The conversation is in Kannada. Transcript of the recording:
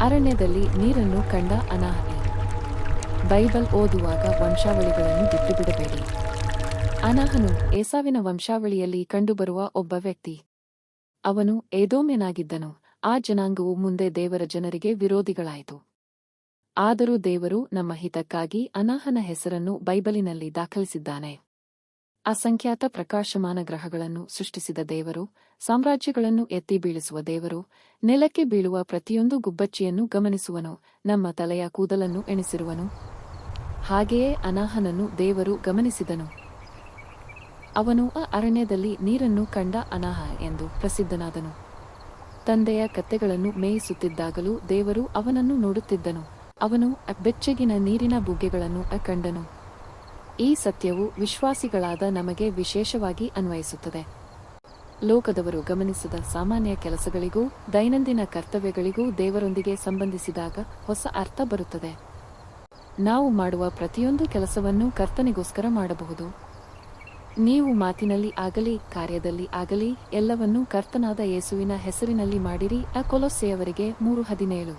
ಅರಣ್ಯದಲ್ಲಿ ನೀರನ್ನು ಕಂಡ ಅನಾಹಿ. ಬೈಬಲ್ ಓದುವಾಗ ವಂಶಾವಳಿಗಳನ್ನು ಬಿಟ್ಟುಬಿಡಬೇಡಿ. ಅನಾಹನು ಏಸಾವಿನ ವಂಶಾವಳಿಯಲ್ಲಿ ಕಂಡುಬರುವ ಒಬ್ಬ ವ್ಯಕ್ತಿ. ಅವನು ಏದೋಮ್ಯನಾಗಿದ್ದನು. ಆ ಜನಾಂಗವು ಮುಂದೆ ದೇವರ ಜನರಿಗೆ ವಿರೋಧಿಗಳಾಯಿತು. ಆದರೂ ದೇವರು ನಮ್ಮ ಹಿತಕ್ಕಾಗಿ ಅನಾಹನ ಹೆಸರನ್ನು ಬೈಬಲಿನಲ್ಲಿ ದಾಖಲಿಸಿದ್ದಾನೆ. ಅಸಂಖ್ಯಾತ ಪ್ರಕಾಶಮಾನ ಗ್ರಹಗಳನ್ನು ಸೃಷ್ಟಿಸಿದ ದೇವರು, ಸಾಮ್ರಾಜ್ಯಗಳನ್ನು ಎತ್ತಿ ಬೀಳಿಸುವ ದೇವರು, ನೆಲಕ್ಕೆ ಬೀಳುವ ಪ್ರತಿಯೊಂದು ಗುಬ್ಬಚ್ಚಿಯನ್ನು ಗಮನಿಸುವನು, ನಮ್ಮ ತಲೆಯ ಕೂದಲನ್ನು ಎಣಿಸಿರುವನು. ಹಾಗೆಯೇ ಅನಾಹನನ್ನು ದೇವರು ಗಮನಿಸಿದನು. ಅವನು ಆ ಅರಣ್ಯದಲ್ಲಿ ನೀರನ್ನು ಕಂಡ ಅನಾಹ ಎಂದು ಪ್ರಸಿದ್ಧನಾದನು. ತಂದೆಯ ಕತ್ತೆಗಳನ್ನು ಮೇಯಿಸುತ್ತಿದ್ದಾಗಲೂ ದೇವರು ಅವನನ್ನು ನೋಡುತ್ತಿದ್ದನು. ಅವನು ಬೆಚ್ಚಗಿನ ನೀರಿನ ಬುಗ್ಗೆಗಳನ್ನು ಕಂಡನು. ಈ ಸತ್ಯವು ವಿಶ್ವಾಸಿಗಳಾದ ನಮಗೆ ವಿಶೇಷವಾಗಿ ಅನ್ವಯಿಸುತ್ತದೆ. ಲೋಕದವರು ಗಮನಿಸದ ಸಾಮಾನ್ಯ ಕೆಲಸಗಳಿಗೂ ದೈನಂದಿನ ಕರ್ತವ್ಯಗಳಿಗೂ ದೇವರೊಂದಿಗೆ ಸಂಬಂಧಿಸಿದಾಗ ಹೊಸ ಅರ್ಥ ಬರುತ್ತದೆ. ನಾವು ಮಾಡುವ ಪ್ರತಿಯೊಂದು ಕೆಲಸವನ್ನೂ ಕರ್ತನಿಗೋಸ್ಕರ ಮಾಡಬಹುದು. ನೀವು ಮಾತಿನಲ್ಲಿ ಆಗಲಿ ಕಾರ್ಯದಲ್ಲಿ ಆಗಲಿ ಎಲ್ಲವನ್ನೂ ಕರ್ತನಾದ ಯೇಸುವಿನ ಹೆಸರಿನಲ್ಲಿ ಮಾಡಿರಿ. ಕೊಲೊಸ್ಸೆಯವರಿಗೆ 3:17.